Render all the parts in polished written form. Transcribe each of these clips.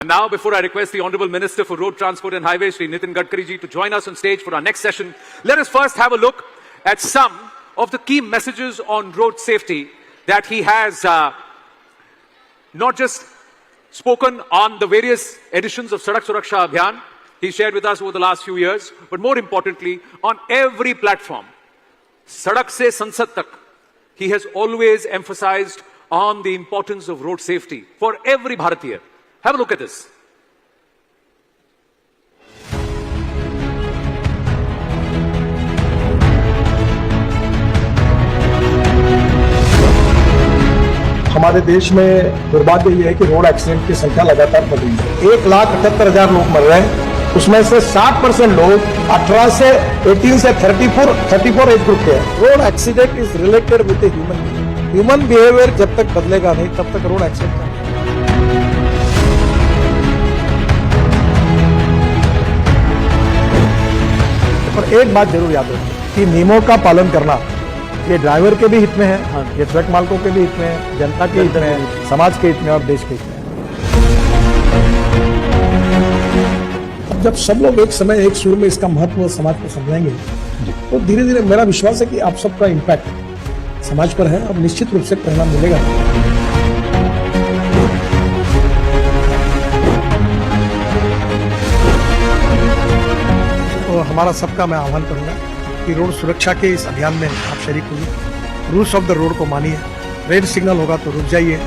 And now, before I request the Honourable Minister for Road Transport and Highways, Shri Nitin Gadkari ji, to join us on stage for our next session, let us first have a look at some of the key messages on road safety that he has not just spoken on the various editions of Sadak Suraksha Abhiyan he shared with us over the last few years, but more importantly, on every platform, Sadak se Sansad tak, he has always emphasized on the importance of road safety for every Bharatiya. Have a look at this. हमारे देश में दुर्भाग्य यह है कि road accident की संख्या लगातार बढ़ रही है। 1,78,000 लोग मर रहे हैं, उसमें से 60% लोग 18 से 34 एज ग्रुप के हैं। Road accident is related with human behaviour जब तक बदलेगा नहीं तब तक रोड एक्सीडेंट का। पर एक बात जरूर याद रखें कि नियमों का पालन करना ये ड्राइवर के भी हित में है, ये ट्रक मालकों के भी हित में है, जनता के हित में है, समाज के हित में और देश के हित में है। अब जब सब लोग एक समय एक सुर में इसका महत्व समाज को समझेंगे तो धीरे धीरे मेरा विश्वास है कि आप सबका इम्पैक्ट समाज पर है और निश्चित रूप से परिणाम मिलेगा। तो हमारा सबका मैं आह्वान करूंगा कि रोड सुरक्षा के इस अभियान में आप शरीक होइए, रूल्स ऑफ द रोड को मानिए, रेड सिग्नल होगा तो रुक जाइए।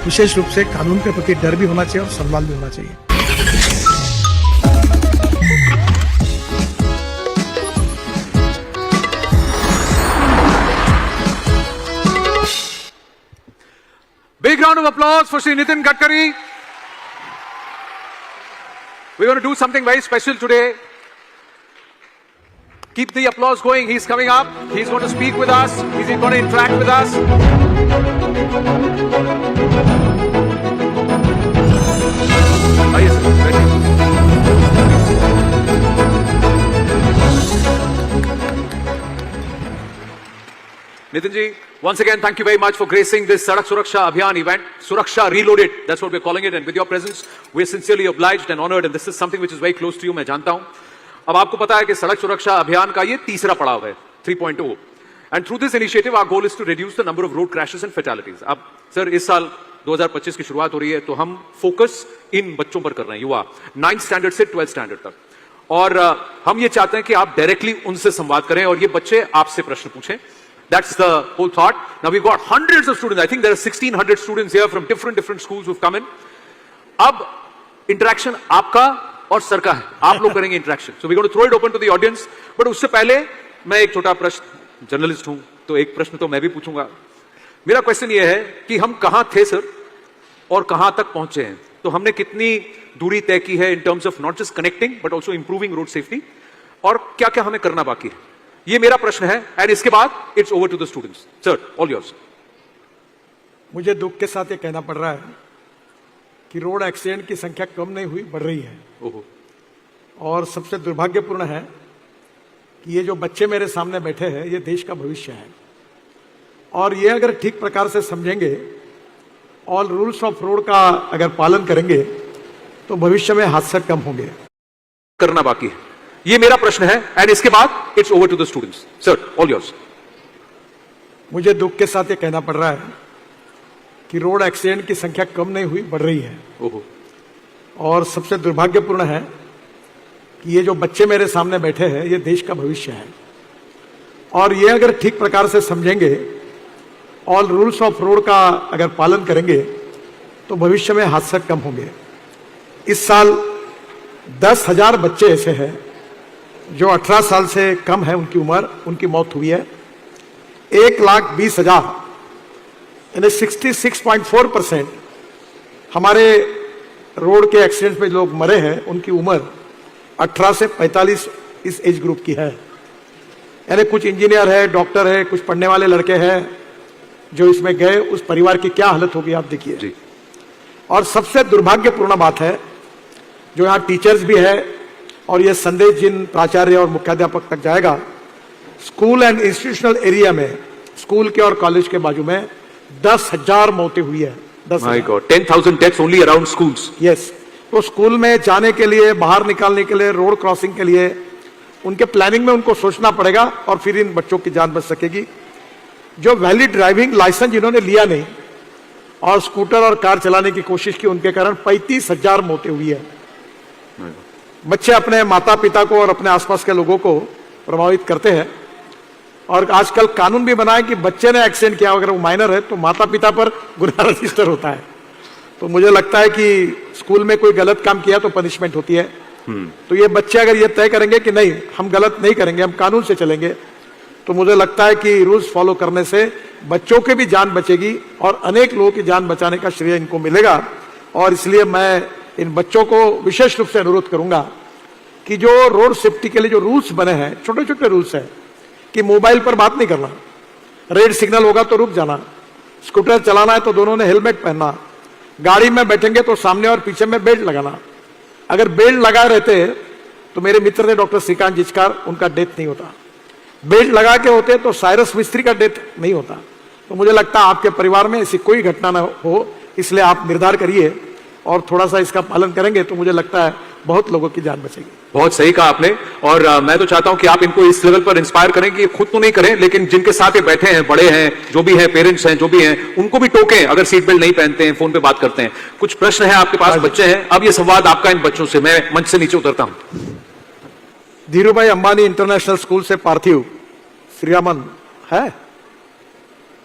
विशेष रूप से कानून के प्रति डर भी होना चाहिए और सम्मान भी होना चाहिए। Big round of applause for Shri Nitin Gadkari. We're going to do something very special today. Keep the applause going. He's coming up. He's going to speak with us. He's going to interact with us. Nitin ji, once again, thank you very much for gracing this Sadak Suraksha Abhiyan event. Suraksha Reloaded, that's what we're calling it. And with your presence, we're sincerely obliged and honored. And this is something which is very close to you, मैं जानता हूं. अब आपको पता है कि सड़क सुरक्षा अभियान का ये तीसरा पड़ाव है 3.0 and through this initiative our goal is to reduce the number of road crashes and fatalities. अब सर इस साल 2025 की शुरुआत हो रही है तो हम फोकस इन बच्चों पर कर रहे हैं, युवा 9th स्टैंडर्ड से 12th स्टैंडर्ड तक, और हम ये चाहते हैं कि आप डायरेक्टली उनसे संवाद करें और ये बच्चे आपसे प्रश्न पूछें। That's the whole thought. Now we've got hundreds of students. I think there are 1,600 students here from different schools who've come in. अब इंटरेक्शन आपका और सर का है, आप लोग करेंगे interaction. So we going to throw it open to the audience, but उससे पहले मैं एक छोटा प्रश्न, जर्नलिस्ट हूं तो एक प्रश्न तो मैं भी पूछूंगा। मेरा क्वेश्चन ये है कि हम कहां थे सर और कहां तक पहुंचे हैं, तो हमने कितनी दूरी तय की है in terms of not just connecting but also improving road safety, और क्या क्या हमें करना बाकी है, ये मेरा प्रश्न है। एंड इसके बाद it's over to the students. Sir, all yours. मुझे दुख के साथ ये कहना पड़ रहा है कि रोड एक्सीडेंट की संख्या कम नहीं हुई, बढ़ रही है। और सबसे दुर्भाग्यपूर्ण है कि ये जो बच्चे मेरे सामने बैठे हैं ये देश का भविष्य है, और ये अगर ठीक प्रकार से समझेंगे, ऑल रूल्स ऑफ रोड का अगर पालन करेंगे तो भविष्य में हादसे कम होंगे। करना बाकी है, ये मेरा प्रश्न है। एंड इसके बाद it's over to the students. Sir, all yours. मुझे दुख के साथ ये कहना पड़ रहा है कि रोड एक्सीडेंट की संख्या कम नहीं हुई, बढ़ रही है। और सबसे दुर्भाग्यपूर्ण है कि ये जो बच्चे मेरे सामने बैठे हैं ये देश का भविष्य है, और ये अगर ठीक प्रकार से समझेंगे, ऑल रूल्स ऑफ रोड का अगर पालन करेंगे तो भविष्य में हादसे कम होंगे। इस साल 10,000 बच्चे ऐसे हैं जो 18 साल से कम है उनकी उम्र, उनकी मौत हुई है। 1,20,000 यानी 66.4% हमारे रोड के एक्सीडेंट में लोग मरे हैं, उनकी उम्र 18 से 45 इस एज ग्रुप की है। यानी कुछ इंजीनियर है, डॉक्टर है, कुछ पढ़ने वाले लड़के हैं जो इसमें गए, उस परिवार की क्या हालत होगी आप देखिए। और सबसे दुर्भाग्यपूर्ण बात है, जो यहाँ टीचर्स भी है, और ये संदेश जिन प्राचार्य और मुख्याध्यापक तक जाएगा, स्कूल एंड इंस्टीट्यूशनल एरिया में, स्कूल के और कॉलेज के बाजू में 10,000 मौतें हुई है। 10,000 10,000 deaths only around schools. Yes. तो स्कूल में जाने के लिए, बाहर निकालने के लिए, रोड क्रॉसिंग के लिए उनके प्लानिंग में उनको सोचना पड़ेगा और फिर इन बच्चों की जान बच सकेगी। जो वैलिड ड्राइविंग लाइसेंस जिन्होंने लिया नहीं और स्कूटर और कार चलाने की कोशिश की, उनके कारण 35,000 मौतें हुई है। बच्चे अपने माता पिता को और अपने आसपास के लोगों को प्रभावित करते हैं और आजकल कानून भी बना है कि बच्चे ने एक्सीडेंट किया अगर वो माइनर है तो माता पिता पर गुनाह रजिस्टर होता है। तो मुझे लगता है कि स्कूल में कोई गलत काम किया तो पनिशमेंट होती है। तो ये बच्चे अगर ये तय करेंगे कि नहीं हम गलत नहीं करेंगे, हम कानून से चलेंगे, तो मुझे लगता है कि रूल्स फॉलो करने से बच्चों की भी जान बचेगी और अनेक लोगों की जान बचाने का श्रेय इनको मिलेगा। और इसलिए मैं इन बच्चों को विशेष रूप से अनुरोध करूंगा कि जो रोड सेफ्टी के लिए जो रूल्स बने हैं, छोटे छोटे रूल्स हैं कि मोबाइल पर बात नहीं करना, रेड सिग्नल होगा तो रुक जाना, स्कूटर चलाना है तो दोनों ने हेलमेट पहनना, गाड़ी में बैठेंगे तो सामने और पीछे में बेल्ट लगाना। अगर बेल्ट लगाए रहते तो मेरे मित्र थे डॉक्टर श्रीकांत जिचकार, उनका डेथ नहीं होता। बेल्ट लगा के होते तो साइरस मिस्त्री का डेथ नहीं होता। तो मुझे लगता है आपके परिवार में ऐसी कोई घटना ना हो, इसलिए आप निर्धार करिए और थोड़ा सा इसका पालन करेंगे तो मुझे लगता है बहुत लोगों की जान बचेगी। बहुत सही कहा आपने। और मैं तो चाहता हूं कि आप इनको इस लेवल पर इंस्पायर करें कि खुद तो नहीं करें, लेकिन जिनके साथ ये बैठे हैं, बड़े हैं, जो भी हैं, पेरेंट्स हैं, जो भी हैं, उनको भी टोकें अगर सीट बेल्ट नहीं पहनते हैं, फोन पे बात करते हैं। कुछ प्रश्न है आपके पास, बच्चे हैं, अब ये संवाद आपका इन बच्चों से। मैं मंच से नीचे उतरता हूं। धीरूभाई अंबानी इंटरनेशनल स्कूल से पार्थिव श्रीरामन है?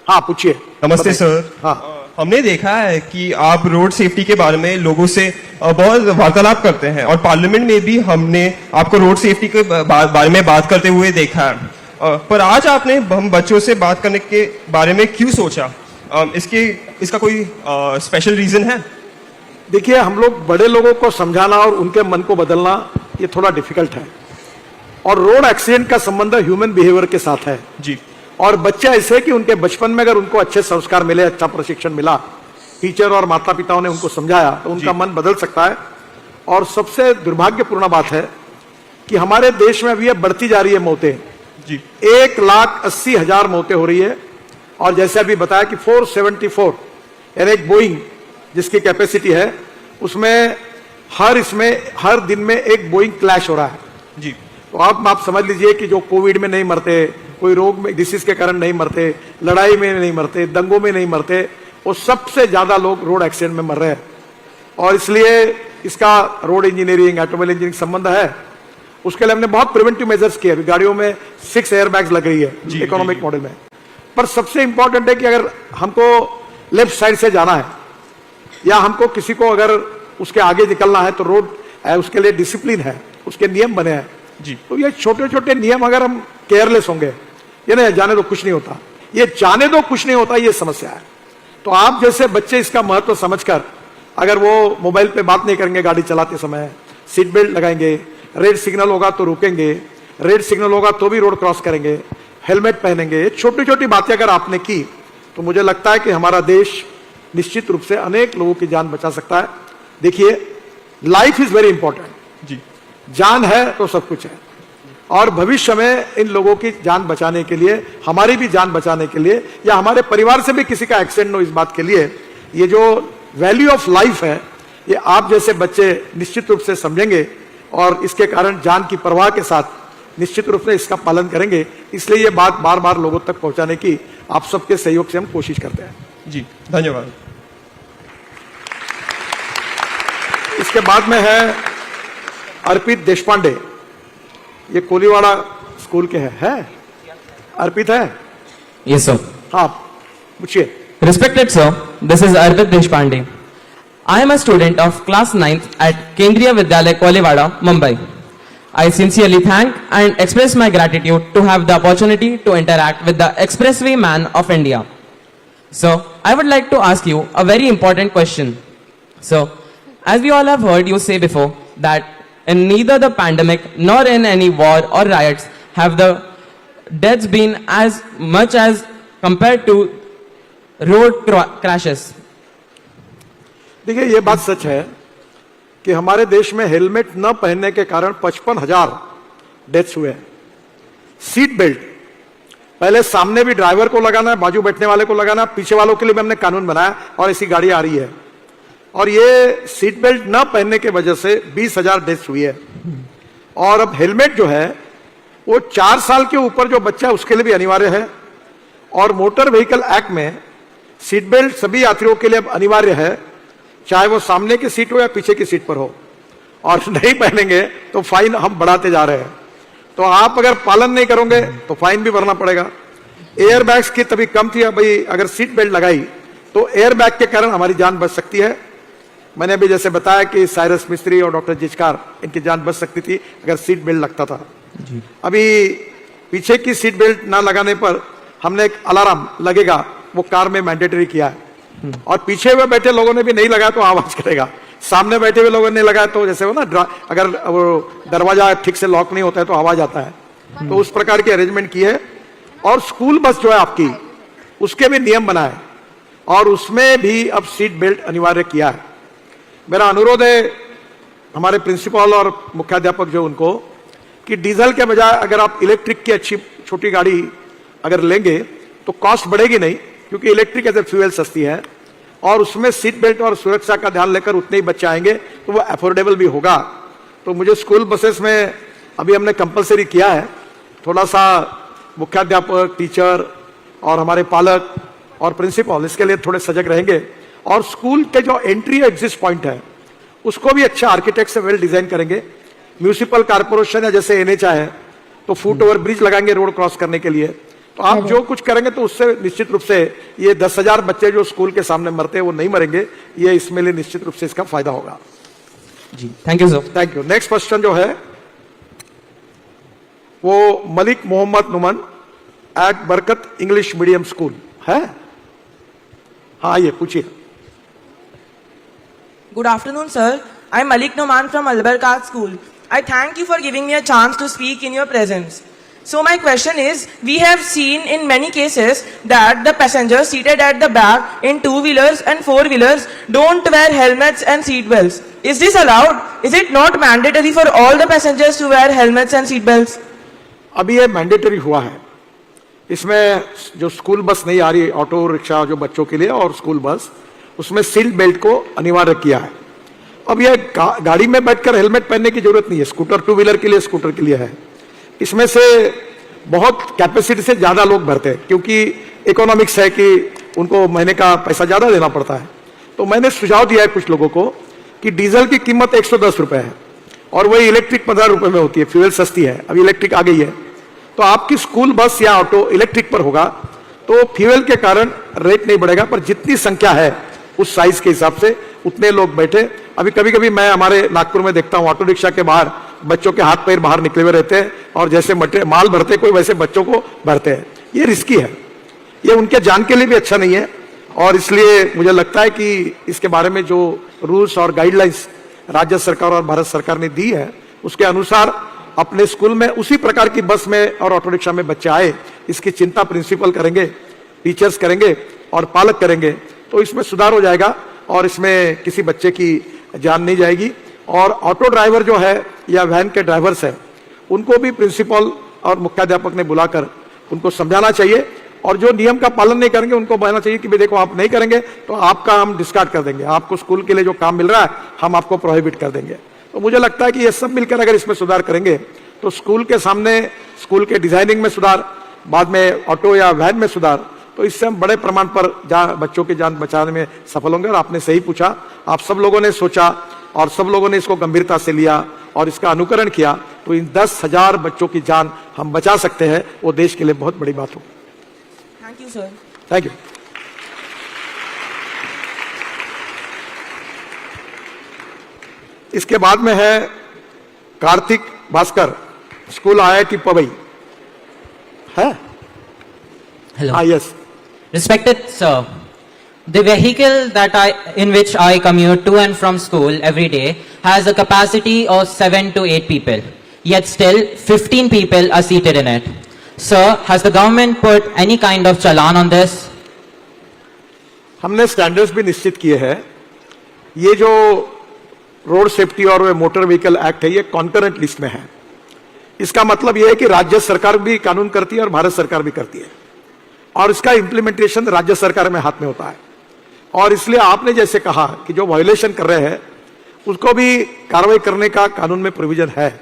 हाँ पूछिए। नमस्ते सर। हाँ, हमने देखा है कि आप रोड सेफ्टी के बारे में लोगों से बहुत वार्तालाप करते हैं और पार्लियामेंट में भी हमने आपको रोड सेफ्टी के बारे में बात करते हुए देखा है। पर आज आपने हम बच्चों से बात करने के बारे में क्यों सोचा? इसका कोई स्पेशल रीजन है? देखिए हम लोग बड़े लोगों को समझाना और उनके मन को बदलना ये थोड़ा डिफिकल्ट है और रोड एक्सीडेंट का संबंध ह्यूमन बिहेवियर के साथ है जी। और बच्चे ऐसे हैं कि उनके बचपन में अगर उनको अच्छे संस्कार मिले, अच्छा प्रशिक्षण मिला, टीचर और माता पिताओं ने उनको समझाया तो उनका मन बदल सकता है। और सबसे दुर्भाग्यपूर्ण बात है कि हमारे देश में अभी ये बढ़ती जा रही है मौतें जी। 1,80,000 मौतें हो रही है और जैसे अभी बताया कि 474 यानी एक बोइंग जिसकी कैपेसिटी है उसमें हर दिन में एक बोइंग क्लैश हो रहा है जी। तो आप समझ लीजिए कि जो कोविड में नहीं मरते, कोई रोग में डिसीज के कारण नहीं मरते, लड़ाई में नहीं मरते, दंगों में नहीं मरते, वो सबसे ज्यादा लोग रोड एक्सीडेंट में मर रहे हैं। और इसलिए इसका रोड इंजीनियरिंग, ऑटोमोबाइल इंजीनियरिंग संबंध है। उसके लिए हमने बहुत प्रिवेंटिव मेजर्स किए। अभी गाड़ियों में 6 एयरबैग्स लग रही है इकोनॉमिक मॉडल में। पर सबसे इंपॉर्टेंट है कि अगर हमको लेफ्ट साइड से जाना है या हमको किसी को अगर उसके आगे निकलना है तो रोड उसके लिए डिसिप्लिन है, उसके नियम बने हैं जी। तो ये छोटे छोटे नियम अगर हम केयरलेस होंगे, ये नहीं जाने दो कुछ नहीं होता, ये जाने दो कुछ नहीं होता, ये समस्या है। तो आप जैसे बच्चे इसका महत्व समझकर अगर वो मोबाइल पे बात नहीं करेंगे गाड़ी चलाते समय, सीट बेल्ट लगाएंगे, रेड सिग्नल होगा तो रुकेंगे, रेड सिग्नल होगा तो भी रोड क्रॉस करेंगे, हेलमेट पहनेंगे, छोटी छोटी बातें अगर आपने की तो मुझे लगता है कि हमारा देश निश्चित रूप से अनेक लोगों की जान बचा सकता है। देखिए लाइफ इज वेरी इंपॉर्टेंट जी। जान है तो सब कुछ है और भविष्य में इन लोगों की जान बचाने के लिए, हमारी भी जान बचाने के लिए या हमारे परिवार से भी किसी का एक्सीडेंट हो इस बात के लिए, ये जो वैल्यू ऑफ लाइफ है ये आप जैसे बच्चे निश्चित रूप से समझेंगे और इसके कारण जान की परवाह के साथ निश्चित रूप से इसका पालन करेंगे। इसलिए ये बात बार बार लोगों तक पहुंचाने की आप सबके सहयोग से हम कोशिश करते हैं। जी धन्यवाद। इसके बाद में है अर्पित देशपांडे, ये कोलीवाड़ा स्कूल के है? अर्पित है? Yes, sir. हाँ पूछिए। Respected sir, this is Arpit Deshpande. I am a student of class 9th at Kendriya Vidyalaya, Kolewada, Mumbai. I sincerely thank and express my gratitude to have the opportunity to interact with the expressway man of India. So, I would like to ask you a very important question. So, as we all have heard you say before that in neither the pandemic nor in any war or riots have the deaths been as much as compared to road crashes. देखिए ये बात सच है कि हमारे देश में helmet न पहनने के कारण 55,000 डेथ्स हुए हैं। सीट बेल्ट पहले सामने भी ड्राइवर को लगाना है, बाजू बैठने वाले को लगाना, पीछे वालों के लिए भी हमने कानून बनाया और ऐसी गाड़ी आ रही है। और ये सीट बेल्ट न पहनने के वजह से 20,000 डेथ्स हुई है। और अब हेलमेट जो है वो 4 साल के ऊपर जो बच्चा है उसके लिए भी अनिवार्य है। और मोटर व्हीकल एक्ट में सीट बेल्ट सभी यात्रियों के लिए अब अनिवार्य है, चाहे वो सामने की सीट हो या पीछे की सीट पर हो। और नहीं पहनेंगे तो फाइन हम बढ़ाते जा रहे हैं। तो आप अगर पालन नहीं करोगे तो फाइन भी भरना पड़ेगा। एयर बैग्स की तभी कम थी, भाई अगर सीट बेल्ट लगाई तो एयर बैग के कारण हमारी जान बच सकती है। मैंने अभी जैसे बताया कि साइरस मिस्त्री और डॉक्टर जिचकार, इनकी जान बच सकती थी अगर सीट बेल्ट लगता था। अभी पीछे की सीट बेल्ट ना लगाने पर हमने एक अलार्म लगेगा, वो कार में मैंडेटरी किया है। और पीछे हुए बैठे लोगों ने भी नहीं लगाया तो आवाज करेगा, सामने बैठे हुए लोगों ने लगाया तो जैसे वो ना अगर वो दरवाजा ठीक से लॉक नहीं होता है तो आवाज आता है। तो उस प्रकार की अरेंजमेंट की है। और स्कूल बस जो है आपकी, उसके भी नियम बनाए और उसमें भी अब सीट बेल्ट अनिवार्य किया है। मेरा अनुरोध है हमारे प्रिंसिपल और मुख्याध्यापक जो उनको, कि डीजल के बजाय अगर आप इलेक्ट्रिक की अच्छी छोटी गाड़ी अगर लेंगे तो कॉस्ट बढ़ेगी नहीं, क्योंकि इलेक्ट्रिक एज ए फ्यूल सस्ती है और उसमें सीट बेल्ट और सुरक्षा का ध्यान लेकर उतने ही बच्चे आएंगे तो वो अफोर्डेबल भी होगा। तो मुझे स्कूल बसेस में अभी हमने कंपलसरी किया है, थोड़ा सा मुख्याध्यापक, टीचर और हमारे पालक और प्रिंसिपल इसके लिए थोड़े सजग रहेंगे। और स्कूल के जो एंट्री एग्जिट पॉइंट है उसको भी अच्छे आर्किटेक्ट से वेल डिजाइन करेंगे। म्यूनिसिपल कारपोरेशन है जैसे एनएचआई है तो फुट ओवर ब्रिज लगाएंगे रोड क्रॉस करने के लिए। तो आप जो कुछ करेंगे तो उससे निश्चित रूप से ये 10,000 बच्चे जो स्कूल के सामने मरते हैं वो नहीं मरेंगे, ये इसमें लिए निश्चित रूप से इसका फायदा होगा। जी thank you sir. Thank you. Next question जो है वो Malik Mohammad Numan at Barkat English medium school है। हाँ ये पूछिए। Good afternoon, sir. I'm Malik Noman from Albarkat School. I thank you for giving me a chance to speak in your presence. So my question is, we have seen in many cases that the passengers seated at the back in two-wheelers and four-wheelers don't wear helmets and seat belts. Is this allowed? Is it not mandatory for all the passengers to wear helmets and seat belts? अभी ये mandatory हुआ है। इसमें जो school bus नहीं आ रही, auto rickshaw जो बच्चों के लिए और स्कूल बस, उसमें सीट बेल्ट को अनिवार्य किया है। अब यह गाड़ी में बैठकर हेलमेट पहनने की जरूरत नहीं है, स्कूटर टू व्हीलर के लिए, स्कूटर के लिए है। इसमें से बहुत कैपेसिटी से ज्यादा लोग भरते हैं क्योंकि इकोनॉमिक्स है कि उनको महीने का पैसा ज्यादा देना पड़ता है। तो मैंने सुझाव दिया है कुछ लोगों को कि डीजल की कीमत 110 रुपए है और वही इलेक्ट्रिक 15 रुपए में होती है, फ्यूल सस्ती है, अभी इलेक्ट्रिक आ गई है। तो आपकी स्कूल बस या ऑटो इलेक्ट्रिक पर होगा तो फ्यूल के कारण रेट नहीं बढ़ेगा, पर जितनी संख्या है उस साइज के हिसाब से उतने लोग बैठे। अभी कभी कभी मैं हमारे नागपुर में देखता हूं ऑटो रिक्शा के बाहर बच्चों के हाथ पैर बाहर निकले हुए रहते हैं और जैसे माल भरते कोई वैसे बच्चों को भरते हैं। ये रिस्की है, ये उनके जान के लिए भी अच्छा नहीं है। और इसलिए मुझे लगता है कि इसके बारे में जो रूल्स और गाइडलाइंस राज्य सरकार और भारत सरकार ने दी है उसके अनुसार अपने स्कूल में उसी प्रकार की बस में और ऑटो रिक्शा में बच्चे आए, इसकी चिंता प्रिंसिपल करेंगे, टीचर्स करेंगे और पालक करेंगे तो इसमें सुधार हो जाएगा और इसमें किसी बच्चे की जान नहीं जाएगी। और ऑटो ड्राइवर जो है या वैन के ड्राइवर्स हैं उनको भी प्रिंसिपल और मुख्याध्यापक ने बुलाकर उनको समझाना चाहिए और जो नियम का पालन नहीं करेंगे उनको बताना चाहिए कि भाई देखो आप नहीं करेंगे तो आपका हम डिस्कार्ड कर देंगे, आपको स्कूल के लिए जो काम मिल रहा है हम आपको प्रोहिबिट कर देंगे। तो मुझे लगता है कि ये सब मिलकर अगर इसमें सुधार करेंगे तो स्कूल के सामने, स्कूल के डिजाइनिंग में सुधार, बाद में ऑटो या वैन में सुधार, तो इससे हम बड़े प्रमाण पर बच्चों की जान बचाने में सफल होंगे। और आपने सही पूछा, आप सब लोगों ने सोचा और सब लोगों ने इसको गंभीरता से लिया और इसका अनुकरण किया तो इन 10,000 बच्चों की जान हम बचा सकते हैं, वो देश के लिए बहुत बड़ी बात होगी। Thank you, sir. Thank you. इसके बाद में है कार्तिक भास्कर, स्कूल IIT पवई है। Hello. Yes. Respected sir, the vehicle in which I commute to and from school every day has a capacity of 7 to 8 people. Yet still 15 people are seated in it. Sir, has the government put any kind of challan on this? हमने standards भी निश्चित किए हैं। ये जो road safety और motor vehicle act है ये कॉन्करेंट लिस्ट में है। इसका मतलब यह है कि राज्य सरकार भी कानून करती है और भारत सरकार भी करती है और इसका इंप्लीमेंटेशन राज्य सरकार में हाथ में होता है। और इसलिए आपने जैसे कहा कि जो वायोलेशन कर रहे हैं उसको भी कार्रवाई करने का कानून में प्रोविजन है,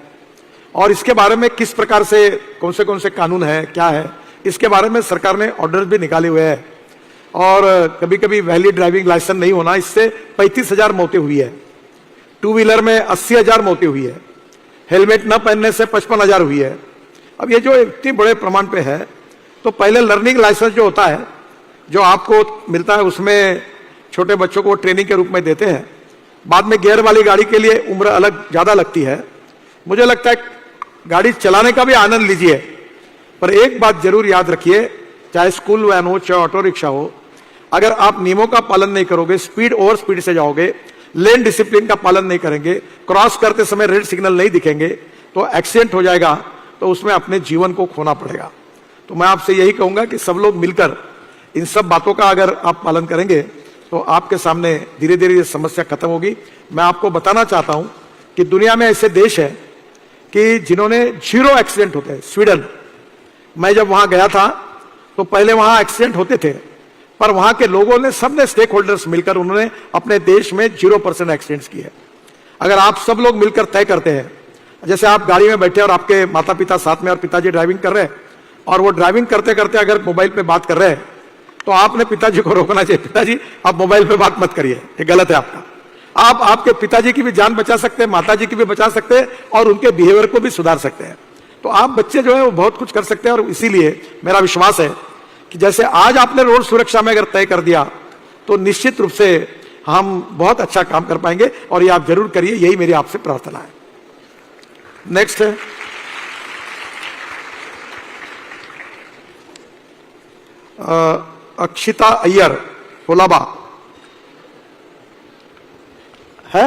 और इसके बारे में किस प्रकार से कौन से कानून है, क्या है, इसके बारे में सरकार ने ऑर्डर भी निकाले हुए हैं। और कभी कभी वैलिड ड्राइविंग लाइसेंस नहीं होना, इससे 35,000 मौतें हुई है, टू व्हीलर में 80,000 मौतें हुई है, हेलमेट न पहनने से 55,000 हुई है। अब ये जो इतनी बड़े प्रमाण पे है, तो पहले लर्निंग लाइसेंस जो होता है, जो आपको मिलता है, उसमें छोटे बच्चों को ट्रेनिंग के रूप में देते हैं। बाद में गियर वाली गाड़ी के लिए उम्र अलग ज्यादा लगती है। मुझे लगता है गाड़ी चलाने का भी आनंद लीजिए, पर एक बात जरूर याद रखिए, चाहे स्कूल वैन हो, चाहे ऑटो रिक्शा हो, अगर आप नियमों का पालन नहीं करोगे, स्पीड ओवर स्पीड से जाओगे, लेन डिसिप्लिन का पालन नहीं करेंगे, क्रॉस करते समय रेड सिग्नल नहीं दिखेंगे, तो एक्सीडेंट हो जाएगा, तो उसमें अपने जीवन को खोना पड़ेगा। तो मैं आपसे यही कहूंगा कि सब लोग मिलकर इन सब बातों का अगर आप पालन करेंगे तो आपके सामने धीरे धीरे ये समस्या खत्म होगी। मैं आपको बताना चाहता हूं कि दुनिया में ऐसे देश है कि जिन्होंने 0 एक्सीडेंट होते हैं। स्वीडन, मैं जब वहां गया था तो पहले वहां एक्सीडेंट होते थे, पर वहां के लोगों ने, सबने स्टेक होल्डर्स मिलकर उन्होंने अपने देश में 0% एक्सीडेंट्स किए। अगर आप सब लोग मिलकर तय करते हैं, जैसे आप गाड़ी में बैठे और आपके माता पिता साथ में और पिताजी ड्राइविंग कर रहे हैं, और वो ड्राइविंग करते करते अगर मोबाइल पे बात कर रहे हैं, तो आपने पिताजी को रोकना चाहिए, पिताजी आप मोबाइल पे बात मत करिए, ये गलत है आपका। आप आपके पिताजी की भी जान बचा सकते हैं, माताजी की भी बचा सकते हैं, और उनके बिहेवियर को भी सुधार सकते हैं। तो आप बच्चे जो है वो बहुत कुछ कर सकते हैं, और इसीलिए मेरा विश्वास है कि जैसे आज आपने रोड सुरक्षा में अगर तय कर दिया, तो निश्चित रूप से हम बहुत अच्छा काम कर पाएंगे, और ये आप जरूर करिए, यही मेरी आपसे प्रार्थना है। नेक्स्ट है अक्षिता अय्यर, कोलाबा है।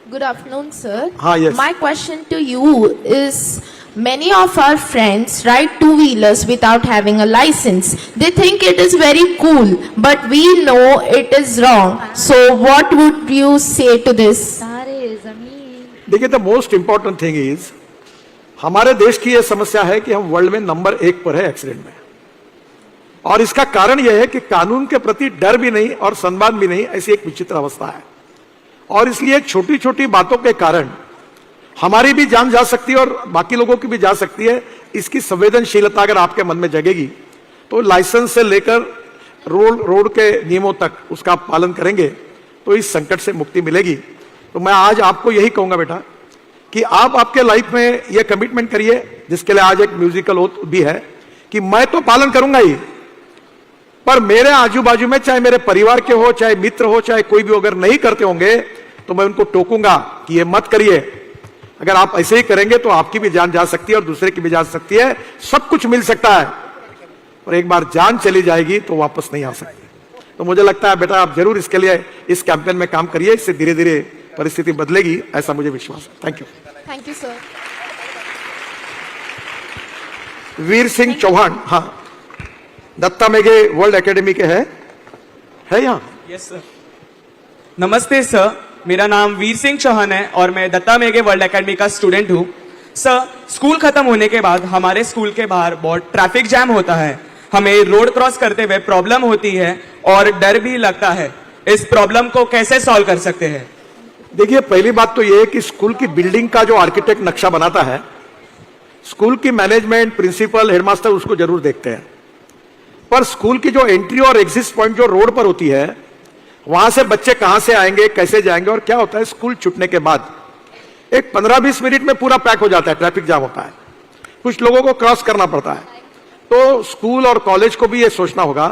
Good afternoon, sir. Yes. My question to you is, many of our friends ride two-wheelers without having a license. They think it is very cool, but we know it is wrong. So what would you say to this? देखिए, the most important thing is, हमारे देश की यह समस्या है कि हम world में नंबर 1 पर है एक्सीडेंट में, और इसका कारण यह है कि कानून के प्रति डर भी नहीं और सम्मान भी नहीं, ऐसी एक विचित्र अवस्था है। और इसलिए छोटी छोटी बातों के कारण हमारी भी जान जा सकती है और बाकी लोगों की भी जा सकती है। इसकी संवेदनशीलता अगर आपके मन में जगेगी, तो लाइसेंस से लेकर रोड के नियमों तक उसका पालन करेंगे, तो इस संकट से मुक्ति मिलेगी। तो मैं आज आपको यही कहूंगा बेटा, कि आप आपके लाइफ में यह कमिटमेंट करिए, जिसके लिए आज एक म्यूजिकल ओथ भी है, कि मैं तो पालन करूंगा ही, पर मेरे आजू बाजू में चाहे मेरे परिवार के हो, चाहे मित्र हो, चाहे कोई भी अगर नहीं करते होंगे, तो मैं उनको टोकूंगा कि ये मत करिए। अगर आप ऐसे ही करेंगे तो आपकी भी जान जा सकती है और दूसरे की भी जा सकती है, सब कुछ मिल सकता है, और एक बार जान चली जाएगी तो वापस नहीं आ सकती। तो मुझे लगता है बेटा, आप जरूर इसके लिए इस कैंपेन में काम करिए, इससे धीरे धीरे परिस्थिति बदलेगी, ऐसा मुझे विश्वास है। Thank you. Thank you, sir. Veer Singh Chauhan, हाँ, दत्ता मेघे वर्ल्ड एकेडमी के है यहाँ। Yes sir. नमस्ते सर, मेरा नाम वीर सिंह चौहान है और मैं दत्ता मेघे वर्ल्ड एकेडमी का स्टूडेंट हूँ। सर, स्कूल खत्म होने के बाद हमारे स्कूल के बाहर बहुत ट्रैफिक जैम होता है, हमें रोड क्रॉस करते हुए प्रॉब्लम होती है और डर भी लगता है। इस प्रॉब्लम को कैसे सॉल्व कर सकते हैं? देखिए, पहली बात तो यह है कि स्कूल की बिल्डिंग का जो आर्किटेक्ट नक्शा बनाता है, स्कूल की मैनेजमेंट, प्रिंसिपल, हेडमास्टर उसको जरूर देखते हैं, पर स्कूल की जो एंट्री और एग्जिट पॉइंट जो रोड पर होती है, वहां से बच्चे कहां से आएंगे, कैसे जाएंगे, और क्या होता है, स्कूल छूटने के बाद एक 15-20 मिनट में पूरा पैक हो जाता है, ट्रैफिक जाम होता है, कुछ लोगों को क्रॉस करना पड़ता है। तो स्कूल और कॉलेज को भी यह सोचना होगा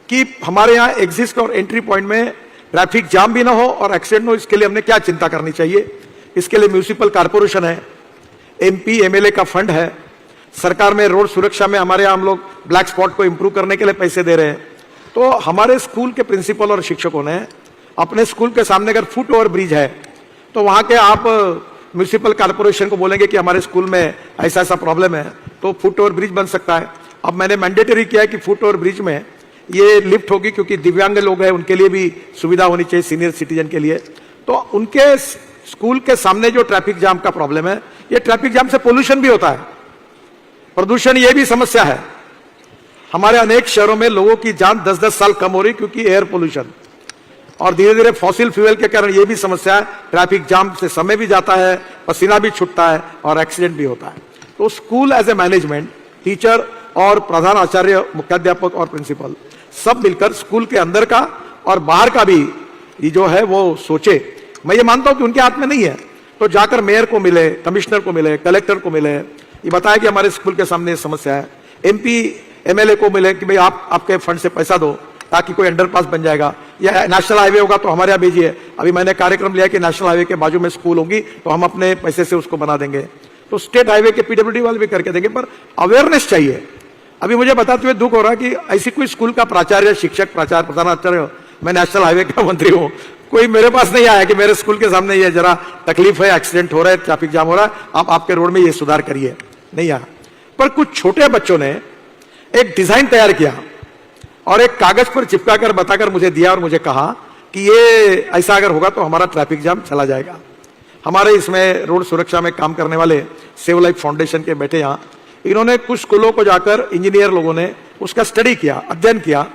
कि हमारे यहाँ एग्जिट और एंट्री पॉइंट में ट्रैफिक जाम भी ना हो और एक्सीडेंट हो। इसके लिए हमने क्या चिंता करनी चाहिए? इसके लिए म्यूनिसिपल कॉर्पोरेशन है, MP MLA का फंड है, सरकार में रोड सुरक्षा में हमारे यहाँ हम लोग ब्लैक स्पॉट को इंप्रूव करने के लिए पैसे दे रहे हैं। तो हमारे स्कूल के प्रिंसिपल और शिक्षकों ने अपने स्कूल के सामने अगर फुट ओवर ब्रिज है, तो वहां के आप म्यूनिसिपल कॉर्पोरेशन को बोलेंगे कि हमारे स्कूल में ऐसा ऐसा प्रॉब्लम है, तो फुट ओवर ब्रिज बन सकता है। अब मैंने मैंडेटरी किया है कि फुट ओवर ब्रिज में ये लिफ्ट होगी, क्योंकि दिव्यांग लोग हैं, उनके लिए भी सुविधा होनी चाहिए, सीनियर सिटीजन के लिए। तो उनके स्कूल के सामने जो ट्रैफिक जाम का प्रॉब्लम है, ये ट्रैफिक जाम से पोल्यूशन भी होता है, प्रदूषण, ये भी समस्या है। हमारे अनेक शहरों में लोगों की जान 10-10 साल कम हो रही क्योंकि एयर पोल्यूशन और धीरे धीरे फॉसिल फ्यूल के कारण ये भी समस्या है, ट्रैफिक जाम से समय भी जाता है, पसीना भी छूटता है और एक्सीडेंट भी होता है। तो school as a management, teacher और प्रधान आचार्य, मुख्याध्यापक और प्रिंसिपल सब मिलकर स्कूल के अंदर का और बाहर का भी ये जो है वो सोचे। मैं ये मानता हूं कि उनके हाथ में नहीं है, तो जाकर मेयर को मिले, कमिश्नर को मिले, कलेक्टर को मिले, ये बताया कि हमारे स्कूल के सामने ये समस्या है। एमपी एमएलए को मिले कि भाई आप आपके फंड से पैसा दो ताकि कोई अंडरपास बन जाएगा, या नेशनल हाईवे होगा तो हमारे यहाँ भेजिए। अभी मैंने कार्यक्रम लिया कि नेशनल हाईवे के बाजू में स्कूल होंगी तो हम अपने पैसे से उसको बना देंगे। तो स्टेट हाईवे के पीडब्ल्यूडी वाले भी करके देंगे, पर अवेयरनेस चाहिए। अभी मुझे बताते हुए दुख हो रहा है कि ऐसी कोई स्कूल का प्राचार्य, शिक्षक, प्राचार्य, प्रधानाचार्य, मैं नेशनल हाईवे का मंत्री हूं, कोई मेरे पास नहीं आया कि मेरे स्कूल के सामने ये जरा तकलीफ है, एक्सीडेंट हो रहा है, ट्रैफिक जाम हो रहा है, आप आपके रोड में ये सुधार करिए, नहीं आया। पर कुछ छोटे बच्चों ने एक डिजाइन तैयार किया और एक कागज पर चिपकाकर बताकर मुझे दिया और मुझे कहा कि ये ऐसा अगर होगा तो हमारा ट्रैफिक जाम चला जाएगा। हमारे इसमें रोड सुरक्षा में काम करने वाले सेव लाइफ फाउंडेशन के बैठे यहाँ, इन्होंने कुछ स्कूलों को जाकर इंजीनियर लोगों ने उसका स्टडी किया, अध्ययन किया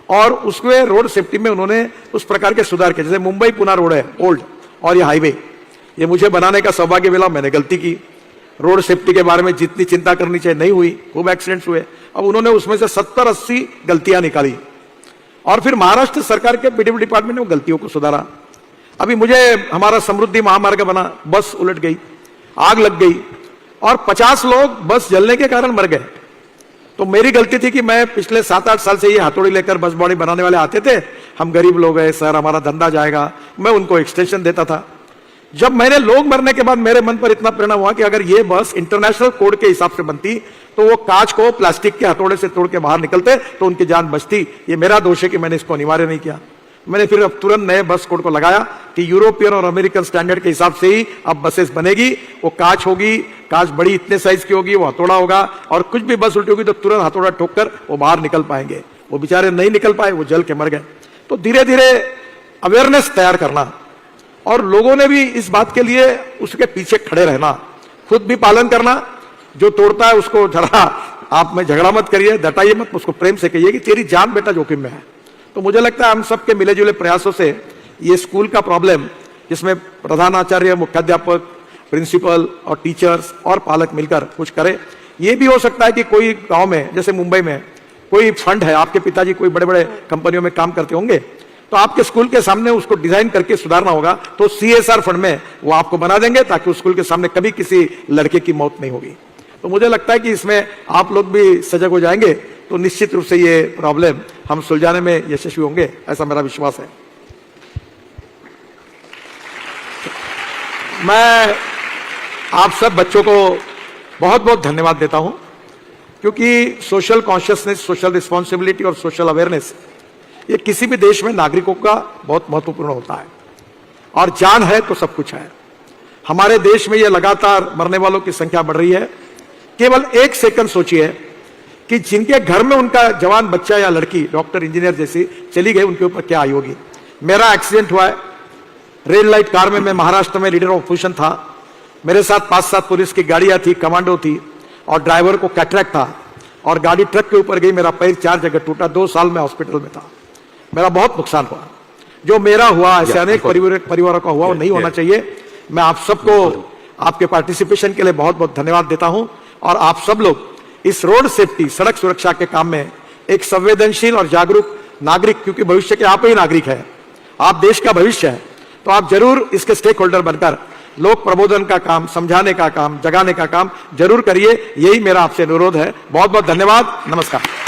और उसके रोड सेफ्टी में उन्होंने उस प्रकार के सुधार किए। जैसे मुंबई पुणे रोड है ओल्ड और ये हाईवे, ये मुझे बनाने का सौभाग्य मिला, मैंने गलती की। रोड सेफ्टी के बारे में जितनी चिंता करनी चाहिए नहीं हुई, खूब एक्सीडेंट्स हुए। अब उन्होंने उसमें से 70-80 गलतियां निकाली और फिर महाराष्ट्र सरकार के पीडब्ल्यू डिपार्टमेंट ने वो गलतियों को सुधारा। अभी मुझे हमारा समृद्धि महामार्ग बना, बस उलट गई, आग लग गई और 50 लोग बस जलने के कारण मर गए। तो मेरी गलती थी कि मैं पिछले 7-8 साल से ये हथौड़ी लेकर बस बॉडी बनाने वाले आते थे, हम गरीब लोग हैं सर, हमारा धंधा जाएगा, मैं उनको एक्सटेंशन देता था। जब मैंने लोग मरने के बाद मेरे मन पर इतना परिणाम हुआ कि अगर ये बस इंटरनेशनल कोड के हिसाब से बनती तो वो कांच को प्लास्टिक के हथौड़े से तोड़ के बाहर निकलते तो उनकी जान बचती। ये मेरा दोष है कि मैंने इसको अनिवार्य नहीं किया। मैंने फिर अब तुरंत नए बस कोड को लगाया कि यूरोपियन और अमेरिकन स्टैंडर्ड के हिसाब से ही अब बसेस बनेगी। वो कांच होगी, कांच बड़ी इतने साइज की होगी, वो हथौड़ा होगा और कुछ भी बस उल्टी होगी तो तुरंत हथौड़ा ठोककर वो बाहर निकल पाएंगे। वो बेचारे नहीं निकल पाए, वो जल के मर गए। तो धीरे धीरे अवेयरनेस तैयार करना और लोगों ने भी इस बात के लिए उसके पीछे खड़े रहना, खुद भी पालन करना। जो तोड़ता है उसको जरा आप में झगड़ा मत करिए, डटाइए मत, उसको प्रेम से कहिए कि तेरी जान बेटा जोखिम में है। तो मुझे लगता है हम सबके मिले जुले प्रयासों से ये स्कूल का प्रॉब्लम, जिसमें प्रधानाचार्य, मुख्याध्यापक, प्रिंसिपल और टीचर्स और पालक मिलकर कुछ करें। ये भी हो सकता है कि कोई गांव में, जैसे मुंबई में कोई फंड है, आपके पिताजी कोई बड़े बड़े कंपनियों में काम करते होंगे, तो आपके स्कूल के सामने उसको डिजाइन करके सुधारना होगा, तो CSR फंड में वो आपको बना देंगे ताकि उस स्कूल के सामने कभी किसी लड़के की मौत नहीं होगी। तो मुझे लगता है कि इसमें आप लोग भी सजग हो जाएंगे तो निश्चित रूप से ये प्रॉब्लम हम सुलझाने में यशस्वी होंगे, ऐसा मेरा विश्वास है। मैं आप सब बच्चों को बहुत बहुत धन्यवाद देता हूं, क्योंकि सोशल कॉन्शियसनेस, सोशल रिस्पॉन्सिबिलिटी और सोशल अवेयरनेस ये किसी भी देश में नागरिकों का बहुत महत्वपूर्ण होता है और जान है तो सब कुछ है। हमारे देश में ये लगातार मरने वालों की संख्या बढ़ रही है। केवल एक सेकंड सोचिए कि जिनके घर में उनका जवान बच्चा या लड़की डॉक्टर, इंजीनियर जैसी चली गई, उनके ऊपर क्या आई होगी। मेरा एक्सीडेंट हुआ है रेड लाइट कार में, मैं महाराष्ट्र में लीडर ऑफ ऑपोजिशन था, मेरे साथ 5-7 पुलिस की गाड़ियां थी, कमांडो थी और ड्राइवर को कैटरेक्ट था और गाड़ी ट्रक के ऊपर गई, मेरा पैर 4 जगह टूटा, 2 साल में हॉस्पिटल में था, मेरा बहुत नुकसान हुआ। जो मेरा हुआ ऐसे अनेक परिवारों का हुआ, वो नहीं होना चाहिए। मैं आप सबको आपके पार्टिसिपेशन के लिए बहुत बहुत धन्यवाद देता हूं और आप सब लोग इस रोड सेफ्टी, सड़क सुरक्षा के काम में एक संवेदनशील और जागरूक नागरिक, क्योंकि भविष्य के आप ही नागरिक है, आप देश का भविष्य है, तो आप जरूर इसके स्टेक होल्डर बनकर लोक प्रबोधन का काम, समझाने का काम, जगाने का काम जरूर करिए। यही मेरा आपसे अनुरोध है। बहुत बहुत धन्यवाद, नमस्कार।